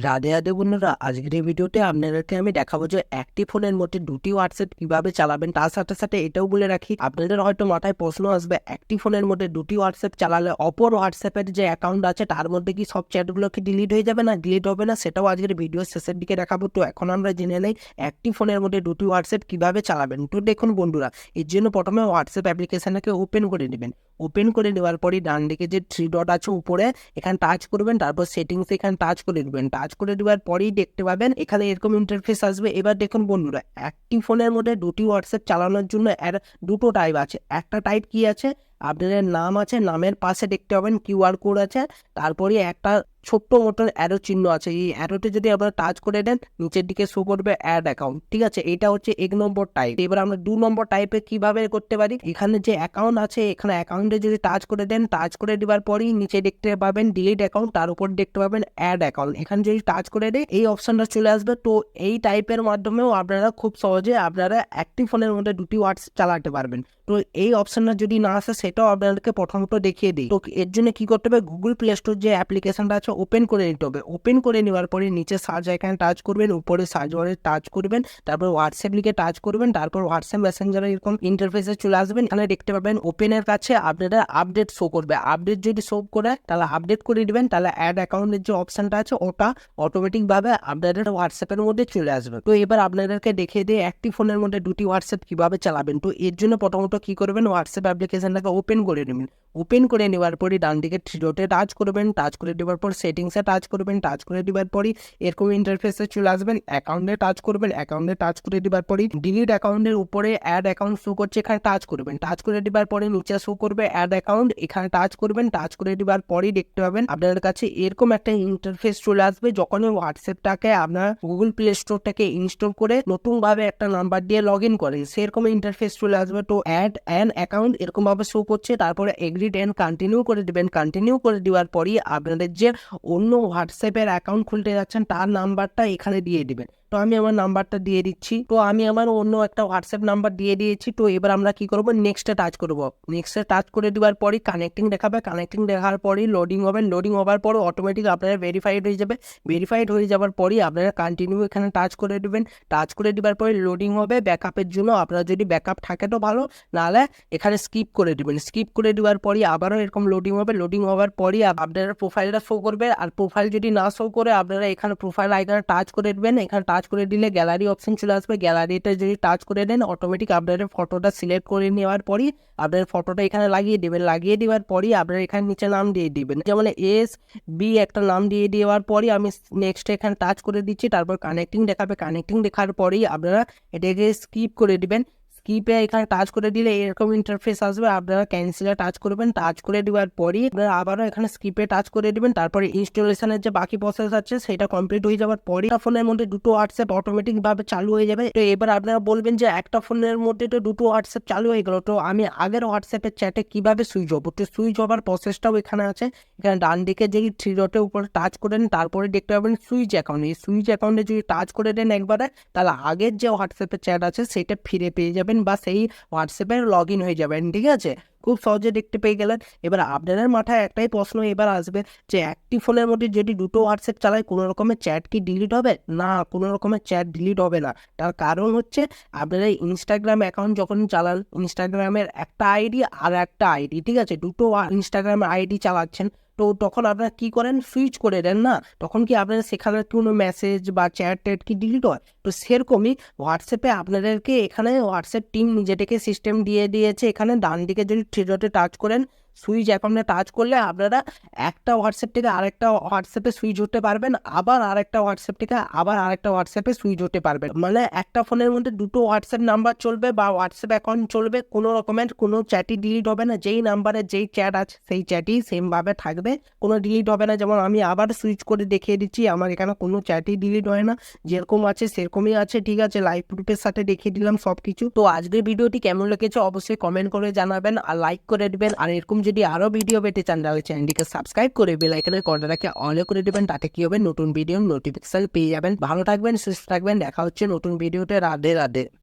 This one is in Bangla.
রাধে রাধে বন্ধুরা, আজকের এই ভিডিওতে আপনাদেরকে আমি দেখাবো যে একটি ফোনের মধ্যে দুটি হোয়াটসঅ্যাপ কিভাবে চালাবেন। তার সাথে সাথে এটাও বলে রাখি, আপনাদের হয়তো মাথায় প্রশ্ন আসবে, একটি ফোনের মধ্যে দুটি হোয়াটসঅ্যাপ চালালে অপর হোয়াটসঅ্যাপের যে অ্যাকাউন্ট আছে তার মধ্যে কি সব চ্যাটগুলো কি ডিলিট হয়ে যাবে? না, ডিলিট হবে না, সেটাও আজকের ভিডিওর শেষের দিকে দেখাবো। তো এখন আমরা জেনে নেই একটি ফোনের মধ্যে দুটি হোয়াটসঅ্যাপ কিভাবে চালাবেন। তো দেখুন বন্ধুরা, এর জন্য প্রথমে হোয়াটসঅ্যাপ অ্যাপ্লিকেশনটাকে ওপেন করে নেবেন। ওপেন করে নেওয়ার পরই ডান দিকে যে থ্রি ডট আছে উপরে, এখানে টাচ করবেন, তারপর সেটিংস এখানে টাচ করে দেবেন। টাচ করে দেওয়ার পরেই দেখতে পাবেন এখানে এরকম ইন্টারফেস আসবে। এবার দেখুন বন্ধুরা, একটি ফোনের মধ্যে দুটি হোয়াটসঅ্যাপ চালানোর জন্য এর দুটো টাইপ আছে। একটা টাইপ কি আছে, আপনাদের নাম আছে, নামের পাশে দেখতে পাবেন কিউআর কোড আছে, তারপরে একটা ছোট্ট মতন অ্যারো চিহ্ন আছে। এই অ্যারোতে যদি আপনারা টাচ করে দেন নিচের দিকে শো করবে অ্যাড অ্যাকাউন্ট। ঠিক আছে, এটা হচ্ছে 1 নম্বর টাইপ। এবার আমরা 2 নম্বর টাইপে কিভাবে করতে পারি, এখানে যে অ্যাকাউন্ট আছে এখানে অ্যাকাউন্টে যদি টাচ করে দেন, টাচ করে দেওয়ার পরেই নিচে দেখতে পাবেন ডিলিট অ্যাকাউন্ট, তার উপর দেখতে পাবেন অ্যাড অ্যাকাউন্ট। এখানে যদি টাচ করে দেয় এই অপশনটা চলে আসবে। তো এই টাইপের মাধ্যমেও আপনারা খুব সহজে আপনারা একটি ফোনের মধ্যে দুটি হোয়াটসঅ্যাপ চালাতে পারবেন। তো এই অপশনটা যদি না আসে সেটাও আপনাদেরকে প্রথমত দেখিয়ে দিই। তো এর জন্য কি করতে হবে, গুগল প্লে স্টোর যে অ্যাপ্লিকেশনটা আছে ওপেন করে নিতে হবে। ওপেন করে নেওয়ার পরে নিচে সার্চ আইকনে টাচ করবেন, উপরে সার্চ বারে টাচ করবেন, তারপর হোয়াটসঅ্যাপ লিখে টাচ করবেন, তারপর হোয়াটসঅ্যাপ মেসেঞ্জারে এরকম ইন্টারফেসে চলে আসবেন। এখানে দেখতে পাবেন ওপেনের কাছে আপনারা আপডেট শো করবে। আপডেট যদি শো করে তাহলে আপডেট করে দিবেন, তাহলে অ্যাড অ্যাকাউন্টের যে অপশনটা আছে ওটা অটোমেটিকভাবে আপনাদের হোয়াটসঅ্যাপের মধ্যে চলে আসবে। তো এবার আপনাদেরকে দেখিয়ে দিয়ে একটি ফোনের মধ্যে দুটি হোয়াটসঅ্যাপ কিভাবে চালাবেন। তো এর জন্য প্রথমত কি করবেন, হোয়াটসঅ্যাপ অ্যাপ্লিকেশনটাকে ওপেন করে নেবেন। ওপেন করে নেওয়ার পরই ডান দিকে থ্রি ডটে টাচ করবেন, টাচ করে দেওয়ার পর সেটিংসে টাচ করবেন, টাচ করে দেওয়ার পরই এরকম ইন্টারফেসে চলে আসবেন। অ্যাকাউন্টে টাচ করবেন, অ্যাকাউন্টে টাচ করে দেওয়ার পরই ডিলিট অ্যাকাউন্টের উপরে অ্যাড অ্যাকাউন্ট শো করছে, এখানে টাচ করবেন। টাচ করে দেওয়ার পরে নিচে শো করবে অ্যাড অ্যাকাউন্ট, এখানে টাচ করবেন। টাচ করে দেওয়ার পরই দেখতে পাবেন আপনাদের কাছে এরকম একটা ইন্টারফেস চলে আসবে। যখনই হোয়াটসঅ্যাপটাকে আপনার গুগল প্লে স্টোর থেকে ইনস্টল করে নতুন ভাবে একটা নাম্বার দিয়ে লগ ইন করে সেরকম ইন্টারফেস চলে আসবে। তো অ্যাড অ্যান অ্যাকাউন্ট এরকম ভাবে শো করছে, তারপরে এগ্রিড এন্ড কন্টিনিউ করে দিবেন। কন্টিনিউ করে দেওয়ার পরই আপনাদের যে অন্য হোয়াটসঅ্যাপের অ্যাকাউন্ট খুলতে যাচ্ছেন তার নাম্বারটা এখানে দিয়ে দিবেন। তো আমি আমার নাম্বারটা দিয়ে দিচ্ছি। তো আমি আমার অন্য একটা হোয়াটসঅ্যাপ নাম্বার দিয়ে দিয়েছি। তো এবার আমরা কি করব, নেক্সটে টাচ করব। নেক্সটে টাচ করে দেওয়ার পরই কানেক্টিং দেখাবে। কানেক্টিং দেখার পরই লোডিং হবে। লোডিং হওয়ার পরও অটোমেটিক আপনারা ভেরিফাইড হয়ে যাবে। ভেরিফাইড হয়ে যাওয়ার পরই আপনারা কন্টিনিউ এখানে টাচ করে দেবেন। টাচ করে দেওয়ার পরে লোডিং হবে। ব্যাকআপের জন্য আপনারা যদি ব্যাকআপ থাকে তো ভালো, নাহলে এখানে স্কিপ করে দেবেন। স্কিপ করে দেওয়ার পরই আবারও এরকম লোডিং হবে। লোডিং হওয়ার পরই আপনারা প্রোফাইলটা শো করবে। আর প্রোফাইল যদি না শো করে আপনারা এখানে প্রোফাইল আইকনে টাচ করে দেবেন। এখানে টাচ করে দিলে গ্যালারি অপশন চলে আসবে। গ্যালারিতে যদি টাচ করে দেন অটোমেটিক আপনাদের ফটোটা সিলেক্ট করে নেওয়ার পরই আপনার ফটোটা এখানে লাগিয়ে দেবেন। লাগিয়ে দেওয়ার পরই আপনারা এখানে নিচে নাম দিয়ে দিবেন, যেমন SB একটা নাম দিয়ে দেওয়ার পরই আমি নেক্সট এখানে টাচ করে দিচ্ছি। তারপর কানেক্টিং দেখাবে। কানেক্টিং দেখার পরেই আপনারা এটাকে স্কিপ করে দিবেন। স্কিপে এখানে টাচ করে দিলে এরকম ইন্টারফেস আসবে। আপনারা ক্যান্সেলে টাচ করবেন। টাচ করে দেওয়ার পরই আপনারা আবারও এখানে স্কিপে টাচ করে দিবেন। তারপরে ইনস্টলেশনের যে বাকি প্রসেস আছে সেটা কমপ্লিট হয়ে যাওয়ার পরে ফোনের মধ্যে দুটো হোয়াটসঅ্যাপ অটোমেটিক ভাবে চালু হয়ে যাবে। তো এবার আপনারা বলবেন যে একটা ফোনের মধ্যে তো দুটো হোয়াটসঅ্যাপ চালু হয়ে গেল, তো আমি আগের হোয়াটসঅ্যাপের চ্যাটে কিভাবে সুইচ হবো? তো সুইচ হবার প্রসেসটাও এখানে আছে। এখানে ডান দিকে যে থ্রি ডটের উপরে টাচ করেন, তারপরে দেখতে পাবেন সুইচ অ্যাকাউন্ট। এই সুইচ অ্যাকাউন্টে যদি টাচ করে দেন একবারে, তাহলে আগের যে হোয়াটসঅ্যাপের চ্যাট আছে সেটা ফিরে পেয়ে যাবেন বা সেই হোয়াটসঅ্যাপে লগ ইন হয়ে যাবেন। ঠিক আছে, খুব সহজে দেখতে পেয়ে গেলেন। এবার আপনাদের মাথায় একটাই প্রশ্ন এবার আসবে যে একটি ফোনের মধ্যে যদি দুটো হোয়াটসঅ্যাপ চালায় কোনো রকমের চ্যাট কি ডিলিট হবে? না, কোনো রকমের চ্যাট ডিলিট হবে না। তার কারণ হচ্ছে আপনারা ইনস্টাগ্রাম অ্যাকাউন্ট যখন চালান, ইনস্টাগ্রামের একটা আইডি আর একটা আইডি, ঠিক আছে, দুটো ইনস্টাগ্রাম আইডি চালাচ্ছেন, তো তখন আপনারা কি করেন, সুইচ করে দেন না, তখন কি আপনারা সেখানে কোনো মেসেজ বা চ্যাট ট্যাট কি ডিলিট হয়? তো সেরকমই হোয়াটসঅ্যাপে আপনাদেরকে এখানে হোয়াটসঅ্যাপ টিম নিজেদেরকে সিস্টেম দিয়ে দিয়েছে। এখানে ডান দিকে যদি থ্রি ডটে টাচ করেন, সুইচ অ্যাকাউন্টে টাচ করলে আপনারা একটা হোয়াটসঅ্যাপ থেকে আরেকটা হোয়াটসঅ্যাপে সুইচ হতে পারবেন, আবার আরেকটা হোয়াটসঅ্যাপ থেকে আবার আরেকটা হোয়াটসঅ্যাপে সুইচ হতে পারবেন। মানে একটা ফোনের মধ্যে দুটো হোয়াটসঅ্যাপ নাম্বার চলবে বা হোয়াটসঅ্যাপ অ্যাকাউন্ট চলবে, কোনো রকমের কোনো চ্যাটই ডিলিট হবে না। যেই নাম্বারে যেই চ্যাট আছে সেই চ্যাটই সেমভাবে থাকবে, কোনো ডিলিট হবে না। যেমন আমি আবার সুইচ করে দেখিয়ে দিচ্ছি, আমার এখানে কোনো চ্যাটই ডিলিট হয় না, যেরকম আছে সেরকমই আছে। ঠিক আছে, লাইভ প্রুফের সাথে দেখিয়ে দিলাম সব কিছু। তো আজকের ভিডিওটি কেমন লেগেছে অবশ্যই কমেন্ট করে জানাবেন আর লাইক করে দিবেন। আর এরকম যদি আরো ভিডিও পেতে চান তাহলে চ্যানেলটিকে সাবস্ক্রাইব করে বেল আইকনের ঘন্টাটাকে অন করে দিবেন। তাতে কি হবে, নতুন ভিডিও নোটিফিকেশন পেয়ে যাবেন। ভালো থাকবেন, সুস্থ থাকবেন, দেখা হচ্ছে নতুন ভিডিওতে। রাধে রাধে।